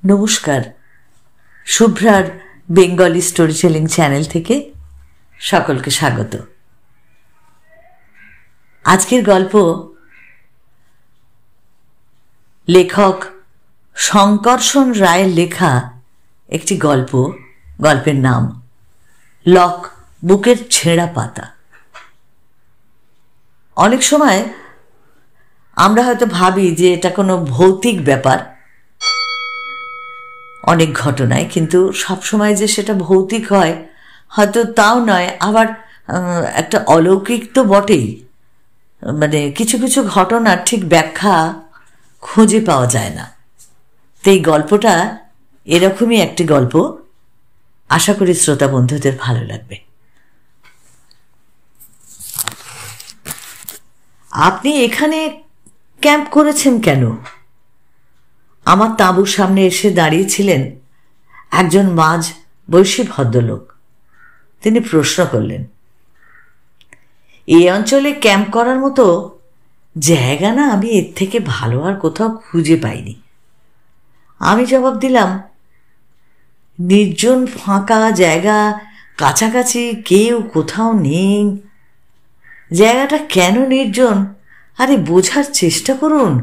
নমস্কার, শুভ্রার Bengali story telling channel থেকে সকলকে স্বাগত। আজকের গল্প লেখক শঙ্করসন রায়ের লেখা একটি গল্পের নাম লক বুকের ছেঁড়া পাতা। অনেক সময় আমরা হয়তো ভাবি যে এটা কোনো ভৌতিক ব্যাপার অনেক ঘটনায়, কিন্তু সবসময় যে সেটা ভৌতিক হয় হয়তো তাও নয়, আবার একটা অলৌকিক তো বটেই। মানে কিছু কিছু ঘটনার ঠিক ব্যাখ্যা খুঁজে পাওয়া যায় না। তো এই গল্পটা এরকমই একটি গল্প, আশা করি শ্রোতা বন্ধুদের ভালো লাগবে। আপনি এখানে ক্যাম্প করেছেন কেন? আমার তাঁবুর সামনে এসে দাঁড়িয়েছিলেন একজন মাঝ বয়সী ভদ্রলোক। তিনি প্রশ্ন করলেন, এই অঞ্চলে ক্যাম্প করার মতো জায়গা না আমি এর থেকে ভালো আর কোথাও খুঁজে পাইনি। আমি জবাব দিলাম, নির্জন ফাঁকা জায়গা, কাছাকাছি কেউ কোথাও নেই। জায়গাটা কেন নির্জন? আরে বোঝার চেষ্টা করুন।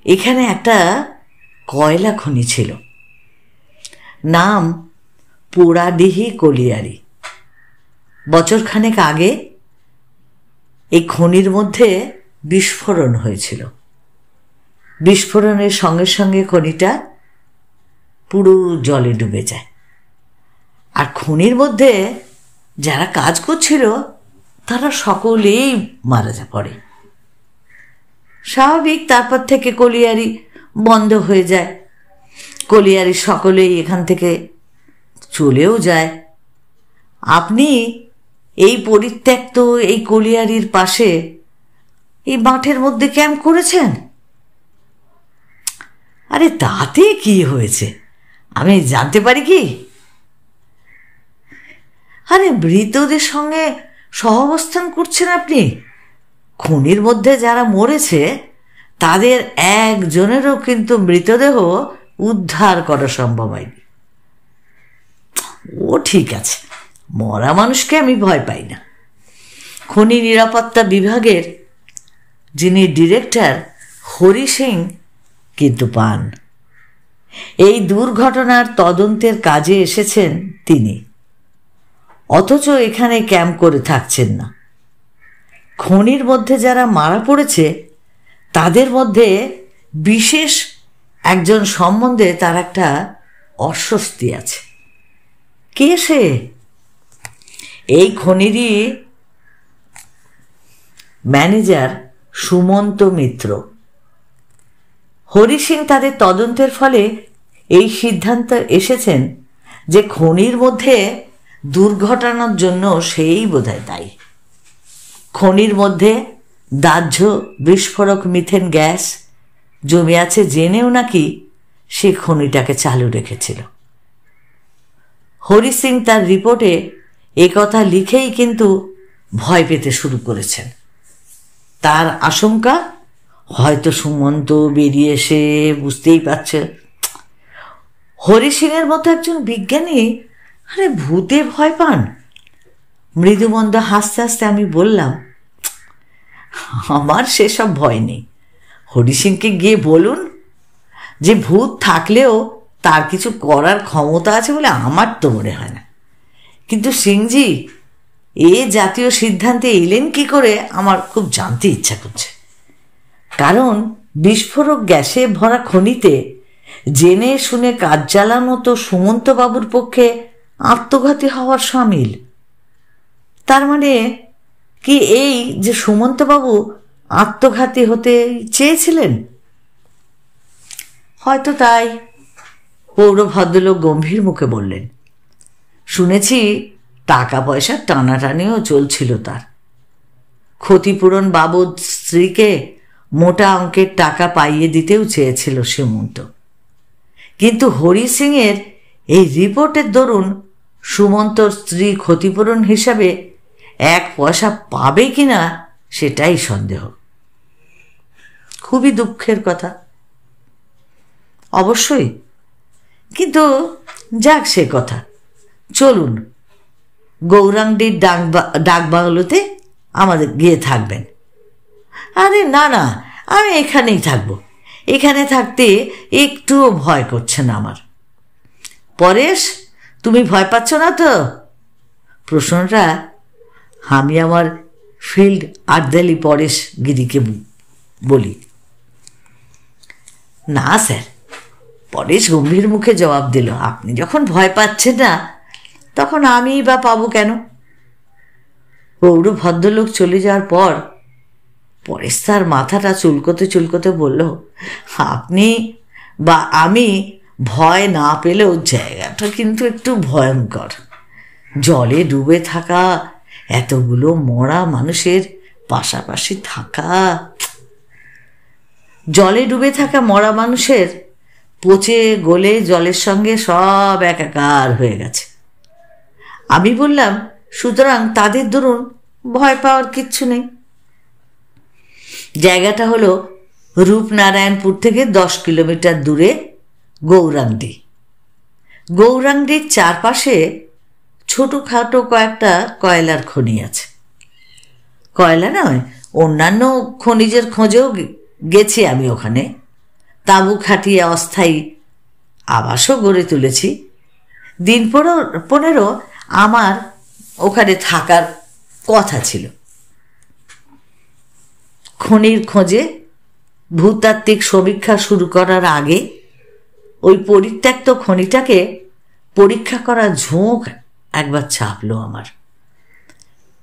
এখানে একটা কয়লা খনি ছিল, নাম পোড়াডিহি কলিয়ারি। বছরখানেক আগে এই খনির মধ্যে বিস্ফোরণ হয়েছিল। বিস্ফোরণের সঙ্গে সঙ্গে খনিটা পুরো জলে ডুবে যায়, আর খনির মধ্যে যারা কাজ করছিল তারা সকলেই মারা পড়ে। স্বাভাবিক, তারপর থেকে কলিয়ারি বন্ধ হয়ে যায়। কলিয়ারির সকলেই এখান থেকে চলেও যায়। আপনি এই পরিত্যক্ত এই কলিয়ারির পাশে এই মাঠের মধ্যে ক্যাম্প করেছেন। আরে তাতে কি হয়েছে, আমি জানতে পারি কি? আরে মৃতদের সঙ্গে সহাবস্থান করছেন আপনি। খনির মধ্যে যারা মরেছে তাদের একজনেরও কিন্তু মৃতদেহ উদ্ধার করা সম্ভব হয়নি। ও ঠিক আছে, মরা মানুষকে আমি ভয় পাই না। খনি নিরাপত্তা বিভাগের যিনি ডিরেক্টর হরি সিং কিন্তু পান। এই দুর্ঘটনার তদন্তের কাজে এসেছেন তিনি, অথচ এখানে ক্যাম্প করে থাকছেন না। খনির মধ্যে যারা মারা পড়েছে তাদের মধ্যে বিশেষ একজন সম্বন্ধে তার একটা অস্বস্তি আছে। কে সে? এই খনিরই ম্যানেজার সুমন্ত মিত্র। হরি সিং তাদের তদন্তের ফলে এই সিদ্ধান্ত এসেছেন যে খনির মধ্যে দুর্ঘটনার জন্য সেই বোধহয় দায়ী। খনির মধ্যে দাহ্য বিস্ফোরক মিথেন গ্যাস জমে আছে জেনেও নাকি সে খনিটাকে চালু রেখেছিল। হরি সিং তার রিপোর্টে একথা লিখেই কিন্তু ভয় পেতে শুরু করেছেন। তার আশঙ্কা, হয়তো সুমন্ত বেরিয়ে এসে বুঝতেই পারছে হরি সিংয়ের মতো একজন বিজ্ঞানী আরে ভূতে ভয় পান। মৃদুমন্দ হাসতে হাসতে আমি বললাম, আমার সেসব ভয় নেই। হরি সিংকে গিয়ে বলুন যে ভূত থাকলেও তার কিছু করার ক্ষমতা আছে বলে আমার তো মনে হয় না। কিন্তু সিংজি এ জাতীয় সিদ্ধান্তে এলেন কি করে আমার খুব জানতে ইচ্ছা করছে। কারণ বিস্ফোরক গ্যাসে ভরা খনিতে জেনে শুনে কাজ চালানো তো সুমন্তবাবুর পক্ষে আত্মঘাতী হওয়ার সামিল। তার মানে কি এই যে সুমন্তবাবু আত্মঘাতী হতে চেয়েছিলেন? হয়তো তাই, পৌর ভদ্রলোক গম্ভীর মুখে বললেন। শুনেছি টাকা পয়সা টানাটানিও চলছিল তার। ক্ষতিপূরণ বাবদ স্ত্রীকে মোটা অঙ্কের টাকা পাইয়ে দিতেও চেয়েছিল সুমন্ত। কিন্তু হরি সিংয়ের এই রিপোর্টের দরুন সুমন্তর স্ত্রী ক্ষতিপূরণ হিসাবে 1 পয়সা পাবে কিনা সেটাই সন্দেহ। খুবই দুঃখের কথা। অবশ্যই কিন্তু যাক সে কথা, চলুন গৌরাঙ্গীর ডাকবাংলোতে আমাদের গিয়ে থাকবেন। আরে না না, আমি এখানেই থাকবো, এখানে থাকতে একটুও ভয় করছে না আমার। পরেশ, তুমি ভয় পাচ্ছ না তো? প্রশ্নটা আমি আমার ফিল্ড আর্দেলি পরেশ গিরিকে বলি। না স্যার, পরেশ গম্ভীর মুখে জবাব দিল, আপনি যখন ভয় পাচ্ছেন না তখন আমি বা পাবো কেন? পৌর ভদ্রলোক চলে যাওয়ার পর পরেশ তার মাথাটা চুলকোতে চুলকোতে বলল, আপনি বা আমি ভয় না পেলেও জায়গাটা কিন্তু একটু ভয়ঙ্কর। জলে ডুবে থাকা এতগুলো মরা মানুষের পাশাপাশি থাকা, জলে ডুবে থাকা মরা মানুষের পচে গলে জলের সঙ্গে সব একাকার হয়ে গেছে। আমি বললাম, সুতরাং তাদের ধরুন ভয় পাওয়ার কিচ্ছু নেই। জায়গাটা হলো রূপনারায়ণপুর থেকে 10 কিলোমিটার দূরে গৌরাঙ্গি। গৌরাঙ্গির চারপাশে ছোটোখাটো কয়েকটা কয়লার খনি আছে। কয়লা নয়, অন্যান্য খনিজের খোঁজেও গেছি আমি ওখানে। তাঁবু খাটিয়ে অস্থায়ী আবাসও গড়ে তুলেছি। দিন 15 আমার ওখানে থাকার কথা ছিল। খনির খোঁজে ভূতাত্ত্বিক সমীক্ষা শুরু করার আগে ওই পরিত্যক্ত খনিটাকে পরীক্ষা করার ঝোঁক একবার চাপলো আমার।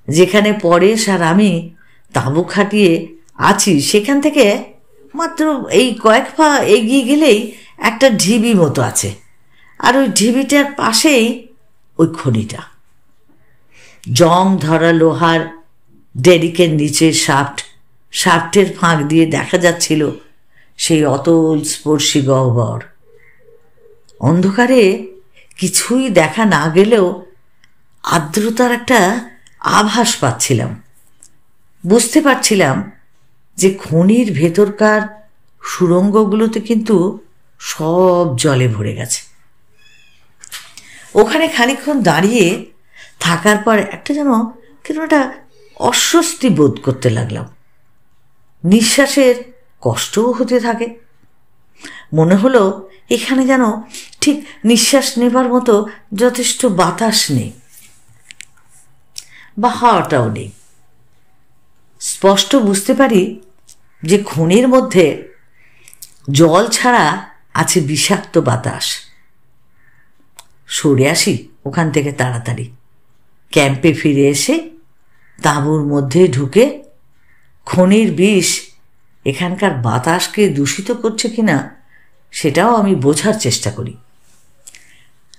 যেখানে পরেশ আর আমি তাঁবু খাটিয়ে আছি সেখান থেকে মাত্র এই কয়েক পা এগিয়ে গেলেই একটা ঢিবি মতো আছে, আর ওই ঢিবিটার পাশেই ওই খনিটা। জং ধরা লোহার ডেরিকের নিচে শাফটের ফাঁক দিয়ে দেখা যাচ্ছিল সেই অতল স্পর্শী গহ্বর। অন্ধকারে কিছুই দেখা না গেলেও আর্দ্রতার একটা আভাস পাচ্ছিলাম। বুঝতে পারছিলাম যে খনির ভেতরকার সুড়ঙ্গগুলোতে কিন্তু সব জলে ভরে গেছে। ওখানে খানিকক্ষণ দাঁড়িয়ে থাকার পর একটা যেন একটা অস্বস্তি বোধ করতে লাগলাম। নিঃশ্বাসের কষ্টও হতে থাকে। মনে হলো এখানে যেন ঠিক নিঃশ্বাস নেবার মতো যথেষ্ট বাতাস নেই, বা হাওয়াটাও নেই। স্পষ্ট বুঝতে পারি যে খনির মধ্যে জল ছাড়া আছে বিষাক্ত বাতাস। সরে আসি ওখান থেকে তাড়াতাড়ি। ক্যাম্পে ফিরে এসে তাঁবুর মধ্যে ঢুকে খনির বিষ এখানকার বাতাসকে দূষিত করছে কিনা সেটাও আমি বোঝার চেষ্টা করি।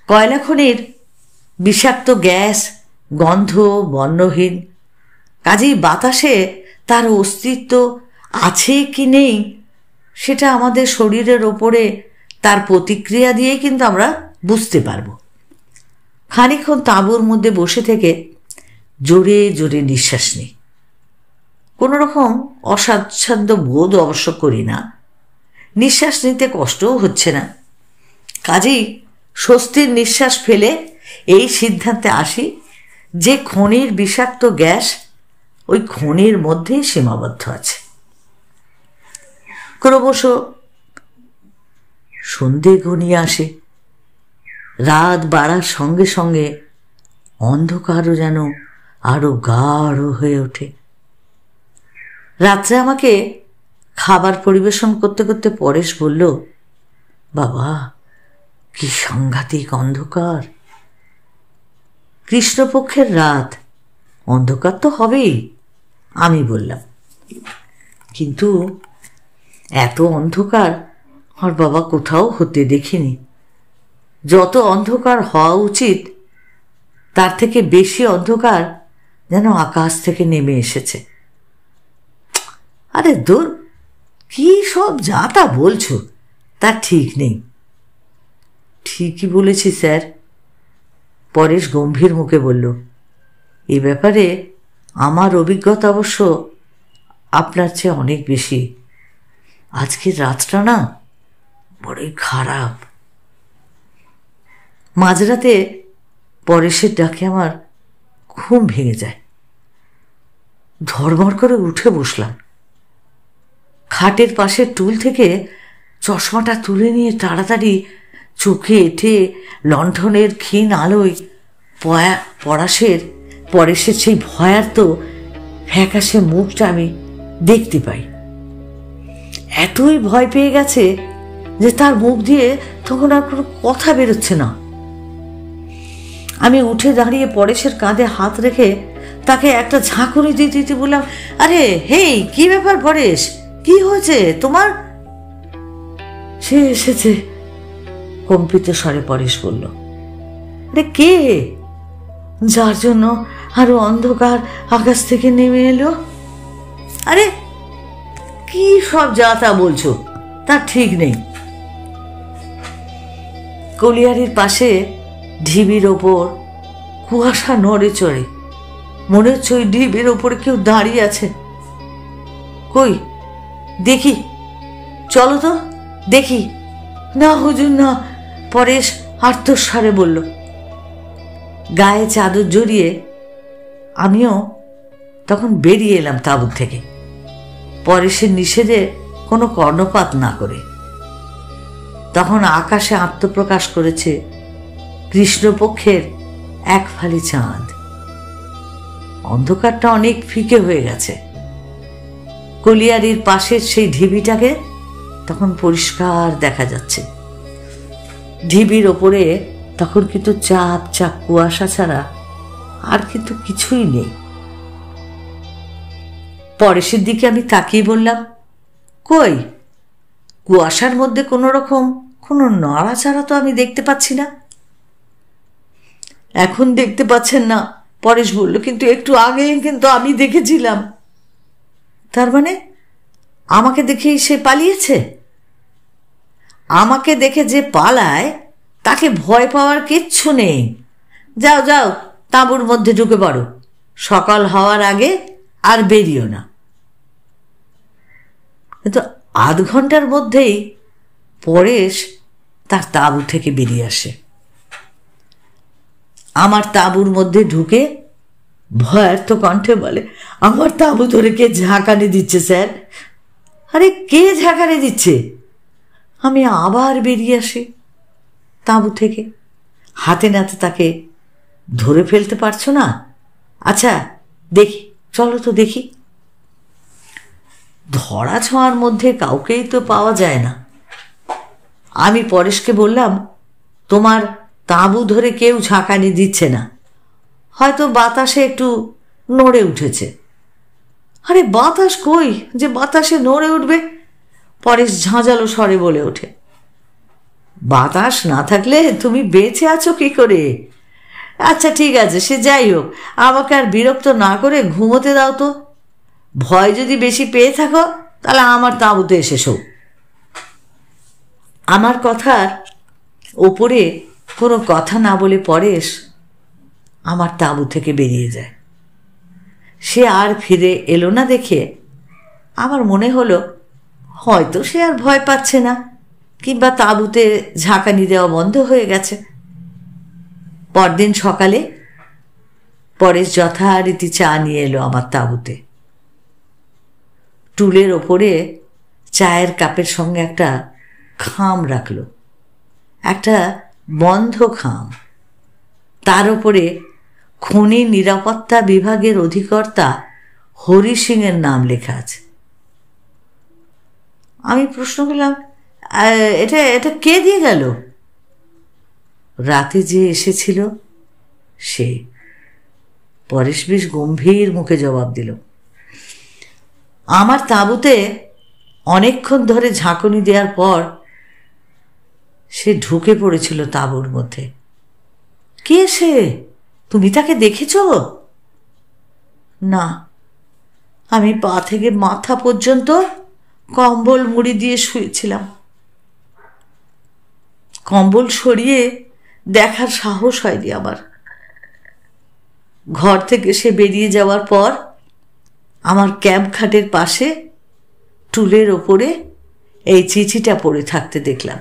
কয়লা খনির বিষাক্ত গ্যাস গন্ধ বর্ণহীন, কাজেই বাতাসে তার অস্তিত্ব আছে কি নেই সেটা আমাদের শরীরের ওপরে তার প্রতিক্রিয়া দিয়েই কিন্তু আমরা বুঝতে পারব। খানিকক্ষণ তাঁবুর মধ্যে বসে থেকে জোরে জোরে নিঃশ্বাস নিই। কোনো রকম অস্বাচ্ছন্দ্য বোধ অবশ্য করি না, নিঃশ্বাস নিতে কষ্টও হচ্ছে না। কাজেই স্বস্তির নিঃশ্বাস ফেলে এই সিদ্ধান্তে আসি যে খনির বিষাক্ত গ্যাস ওই খনির মধ্যেই সীমাবদ্ধ আছে। ক্রমশ সন্ধে ঘনিয়ে আসে। রাত বাড়ার সঙ্গে সঙ্গে অন্ধকারও যেন আরো গাঢ় হয়ে ওঠে। রাত্রে আমাকে খাবার পরিবেশন করতে করতে পরেশ বলল, বাবা কি সাংঘাতিক অন্ধকার। কৃষ্ণপক্ষের রাত, অন্ধকার তো হবেই, আমি বললাম। কিন্তু এত অন্ধকার আর বাবা কোথাও হতে দেখিনি। যত অন্ধকার হওয়া উচিত তার থেকে বেশি অন্ধকার যেন আকাশ থেকে নেমে এসেছে। আরে দূর, কি সব যা তা বলছো, তা ঠিক নেই। ঠিকই বলেছি স্যার, পরেশ গম্ভীর মুখে বলল। এ ব্যাপারে আমার অভিজ্ঞতা অবশ্য আপনার চেয়ে অনেক বেশি। আজকের রাতটা না বড়ই খারাপ। মাঝরাতে পরেশের ডাকে আমার ঘুম ভেঙে যায়। ধড়মড় করে উঠে বসলাম। খাটের পাশের টুল থেকে চশমাটা তুলে নিয়ে তাড়াতাড়ি চোখে এঁটে লণ্ঠনের ক্ষীণ আলোয় পরেশের সেই ভয়ার্ত ফ্যাকাশে মুখটা আমি দেখতে পাই। এতই ভয় পেয়ে গেছে যে তার মুখ দিয়ে তখন আর কোনো কথা বেরোচ্ছে না। আমি উঠে দাঁড়িয়ে পরেশের কাঁধে হাত রেখে তাকে একটা ঝাঁকুনি দিতে দিতে বললাম, আরে হেই, কি ব্যাপার পরেশ, কি হয়েছে তোমার? সে এসেছে, কম্পিত স্বরে পরেশ বলল। আরে কে? যার জন্য আরো অন্ধকার আকাশ থেকে নেমে এলো? আরে কি সব যা তা বলছো, তা ঠিক নেই। কলিয়ারির পাশে ঢিবির ওপর কুয়াশা নড়ে চড়ে, মনে হচ্ছে ওই ঢিবির ওপরে কেউ দাঁড়িয়ে আছে। কই দেখি, চলো তো দেখি। না হুজুর না, পরেশ আর্তস্বরে বলল। গায়ে চাদর জড়িয়ে আমিও তখন বেরিয়ে এলাম তাঁবুর থেকে, পরেশের নিষেধে কোনো কর্ণপাত না করে। তখন আকাশে আত্মপ্রকাশ করেছে কৃষ্ণপক্ষের এক ফালি চাঁদ। অন্ধকারটা অনেক ফিকে হয়ে গেছে। কলিয়ারির পাশের সেই ঢিবিটাকে তখন পরিষ্কার দেখা যাচ্ছে। ঢিবির ওপরে তখন কিন্তু চাপ চাপ কুয়াশা ছাড়া আর কিন্তু কিছুই নেই। পরেশের দিকে আমি তাকিয়ে বললাম, কই, কুয়াশার মধ্যে কোনো রকম কোনো নড়াচড়া তো আমি দেখতে পাচ্ছি না। এখন দেখতে পাচ্ছেন না, পরেশ বলল, কিন্তু একটু আগে কিন্তু আমি দেখেছিলাম। তার মানে আমাকে দেখেই সে পালিয়েছে? আমাকে দেখে যে পালায় তাকে ভয় পাওয়ার কিচ্ছু নেই। যাও যাও, তাঁবুর মধ্যে ঢুকে পড়ো, সকাল হওয়ার আগে আর বেরিও না। কিন্তু আধ ঘন্টার মধ্যেই পরেশ তার তাঁবু থেকে বেরিয়ে আসে। আমার তাঁবুর মধ্যে ঢুকে ভয়ার্ত কণ্ঠে বলে, আমার তাঁবু ধরে কে ঝাঁকানি দিচ্ছে স্যার? আরে কে ঝাঁকানি দিচ্ছে? আমি আবার বেরিয়ে আসি তাঁবু থেকে। হাতে নাতে তাকে ধরে ফেলতে পারছো না? আচ্ছা দেখি, চলো তো দেখি। ধরা ছোঁয়ার মধ্যে কাউকেই তো পাওয়া যায় না। আমি পরেশকে বললাম, তোমার তাঁবু ধরে কেউ ঝাঁকানি দিচ্ছে না, হয়তো বাতাসে একটু নড়ে উঠেছে। আরে বাতাস কই যে বাতাসে নড়ে উঠবে? পরেশ ঝাঁঝালো স্বরে বলে ওঠে। বাতাস না থাকলে তুমি বেঁচে আছো কি করে? আচ্ছা ঠিক আছে, সে যাই হোক, আমাকে আর বিরক্ত না করে ঘুমোতে দাও তো। ভয় যদি বেশি পেয়ে থাকো তাহলে আমার তাঁবুতে এসে শোও। আমার কথার ওপরে কোনো কথা না বলে পরেশ আমার তাঁবু থেকে বেরিয়ে যায়। সে আর ফিরে এলো না দেখে আমার মনে হলো হয়তো সে আর ভয় পাচ্ছে না, কিংবা তাঁবুতে ঝাঁকানি দেওয়া বন্ধ হয়ে গেছে। পরদিন সকালে পরেশ যথারীতি চা নিয়ে এলো আমার তাঁবুতে। টুলের ওপরে চায়ের কাপের সঙ্গে একটা খাম রাখল, একটা বন্ধ খাম। তার ওপরে খনি নিরাপত্তা বিভাগের অধিকর্তা হরি সিংয়ের নাম লেখা আছে। আমি প্রশ্ন করলাম, এটা এটা কে দিয়ে গেল? রাতে যে এসেছিল সে। পরেশ বেশ গম্ভীর মুখে জবাব দিল। আমার তাঁবুতে অনেকক্ষণ ধরে ঝাঁকুনি দেওয়ার পর সে ঢুকে পড়েছিল তাঁবুর মধ্যে। কে সে? তুমি তাকে দেখেছ? না, আমি পা থেকে মাথা পর্যন্ত কম্বল মুড়ি দিয়ে শুয়েছিলাম। কম্বল সরিয়ে দেখার সাহস হয়নি আমার। ঘর থেকে সে বেরিয়ে যাওয়ার পর আমার ক্যাম্প খাটের পাশে টুলের ওপরে এই চিঠিটা পড়ে থাকতে দেখলাম।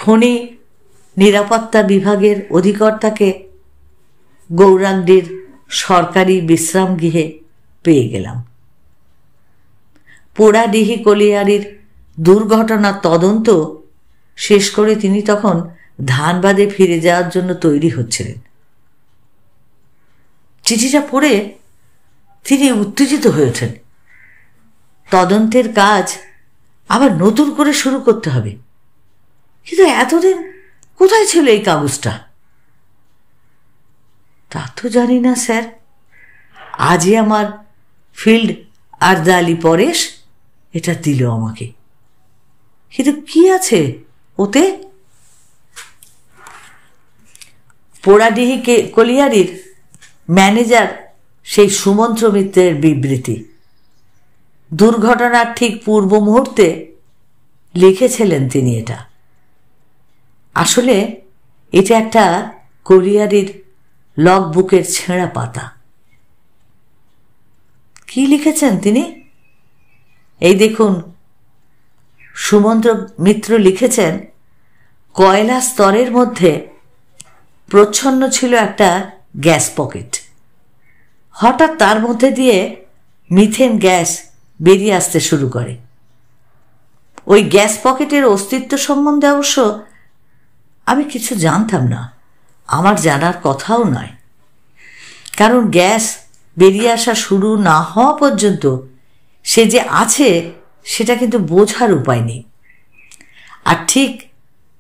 খনি নিরাপত্তা বিভাগের অধিকর্তাকে গৌরাঙ্গীর সরকারি বিশ্রাম গৃহে পেয়ে গেলাম। পোড়াডিহি কলিয়ারির দুর্ঘটনার তদন্ত শেষ করে তিনি তখন ধানবাদে ফিরে যাওয়ার জন্য তৈরি হচ্ছিলেন। চিঠিটা পড়ে তিনি উত্তেজিত হয়ে ওঠেন। তদন্তের কাজ আবার নতুন করে শুরু করতে হবে, কিন্তু এতদিন কোথায় ছিল এই কাগজটা? তা তো জানি না স্যার, আজই আমার ফিল্ড আর্দালি পরেশ এটা দিল আমাকে। কিন্তু কি আছে ওতে? পোড়াডিহি কলিয়ারির ম্যানেজার সেই সুমন্ত্র মিত্রের বিবৃতি। দুর্ঘটনার ঠিক পূর্ব মুহূর্তে লিখেছিলেন তিনি এটা। আসলে এটা একটা কলিয়ারির লগ বুকের ছেঁড়া পাতা। কি লিখেছেন তিনি? এই দেখুন, সুমন্ত্র মিত্র লিখেছেন, কয়লা স্তরের মধ্যে প্রচ্ছন্ন ছিল একটা গ্যাস পকেট। হঠাৎ তার মধ্যে দিয়ে মিথেন গ্যাস বেরিয়ে আসতে শুরু করে। ওই গ্যাস পকেটের অস্তিত্ব সম্বন্ধে অবশ্য আমি কিছু জানতাম না, আমার জানার কথাও নয়, কারণ গ্যাস বেরিয়ে আসা শুরু না হওয়া পর্যন্ত সে যে আছে সেটা কিন্তু বোঝার উপায় নেই। আর ঠিক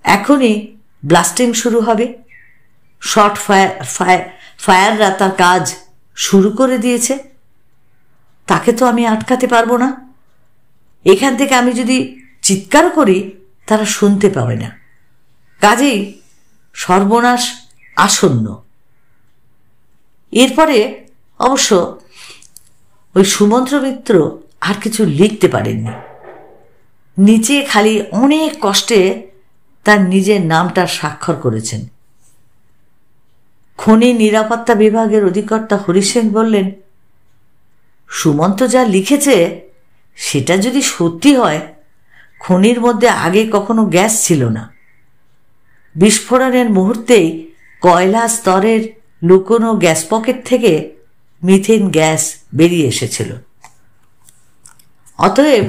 এখনই ব্লাস্টিং শুরু হবে। শর্ট ফায়াররা তার কাজ শুরু করে দিয়েছে, তাকে তো আমি আটকাতে পারবো না। এখান থেকে আমি যদি চিৎকার করি তারা শুনতে পাবে না, কাজেই সর্বনাশ আসন্ন। এরপরে অবশ্য ওই সুমন্ত্র মিত্র আর কিছু লিখতে পারেননি। নিচে খালি অনেক কষ্টে তার নিজের নামটা স্বাক্ষর করেছেন। খনি নিরাপত্তা বিভাগের অধিকর্তা হরি সিং বললেন, সুমন্ত যা লিখেছে সেটা যদি সত্যি হয়, খনির মধ্যে আগে কখনো গ্যাস ছিল না। বিস্ফোরণের মুহূর্তেই কয়লা স্তরের লুকোনো গ্যাস পকেট থেকে মিথেন গ্যাস বেরিয়ে এসেছিল। অতএব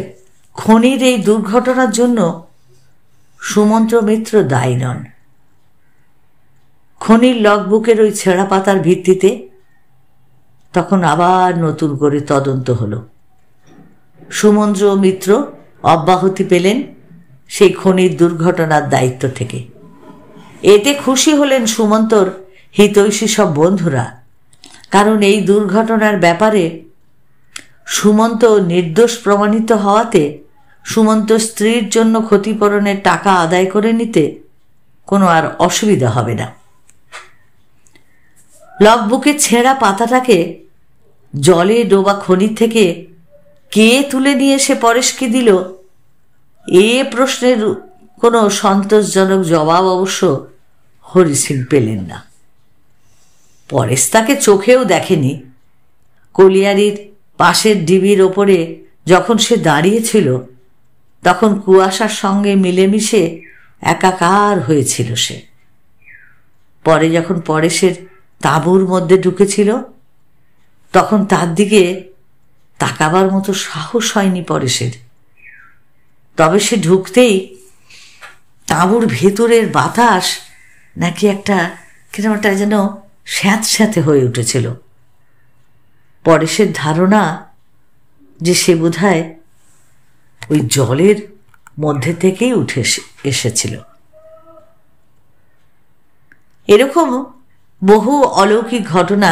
খনির এই দুর্ঘটনার জন্য সুমন্ত্র মিত্র দায়ী নন। খনির লগবুকের ওই ছেঁড়া পাতার ভিত্তিতে তখন আবার নতুন করে তদন্ত হলো। সুমন্ত্র মিত্র অব্যাহতি পেলেন সেই খনির দুর্ঘটনার দায়িত্ব থেকে। এতে খুশি হলেন সুমন্তর হিতৈষী সব বন্ধুরা, কারণ এই দুর্ঘটনার ব্যাপারে সুমন্ত নির্দোষ প্রমাণিত হওয়াতে সুমন্ত স্ত্রীর জন্য ক্ষতিপূরণের টাকা আদায় করে নিতে কোনো আর অসুবিধা হবে না। লগবুকের ছেঁড়া পাতাটাকে জলে ডোবা খনি থেকে কে তুলে নিয়ে এসে পরেশকে দিল, এ প্রশ্নের কোনো সন্তোষজনক জবাব অবশ্য হরি সিং পেলেন না। পরেশ তাকে চোখেও দেখেনি। কলিয়ারির পাশের ডিবির ওপরে যখন সে দাঁড়িয়েছিল তখন কুয়াশার সঙ্গে মিলেমিশে একাকার হয়েছিল সে। পরে যখন পরেশের তাঁবুর মধ্যে ঢুকেছিল তখন তার দিকে তাকাবার মতো সাহস হয়নি পরেশের। তবে সে ঢুকতেই তাঁবুর ভেতরের বাতাস নাকি একটা কিরকম একটা যেন স্যাঁতস্যাঁতে হয়ে উঠেছিল। পরেশের ধারণা যে সে বোধহয় ওই জলের মধ্যে থেকেই উঠে এসেছিল। এরকম বহু অলৌকিক ঘটনা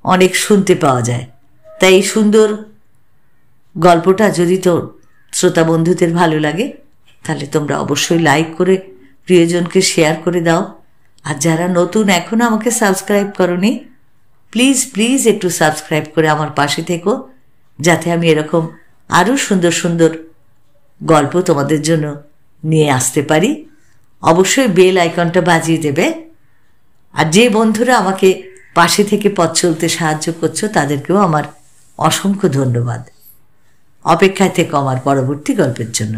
অনেক শুনতে পাওয়া যায়। তাই এই সুন্দর গল্পটা যদি তো শ্রোতা বন্ধুদের ভালো লাগে তাহলে তোমরা অবশ্যই লাইক করে প্রিয়জনকে শেয়ার করে দাও। আর যারা নতুন এখনও আমাকে সাবস্ক্রাইব করোনি, প্লিজ প্লিজ একটু সাবস্ক্রাইব করে আমার পাশে থেকো, যাতে আমি এরকম আরও সুন্দর সুন্দর গল্প তোমাদের জন্য নিয়ে আসতে পারি। অবশ্যই বেল আইকনটা বাজিয়ে দেবে। আর যে বন্ধুরা আমাকে পাশে থেকে পথ চলতে সাহায্য করছো তাদেরকেও আমার অসংখ্য ধন্যবাদ। অপেক্ষায় থেকো আমার পরবর্তী গল্পের জন্য।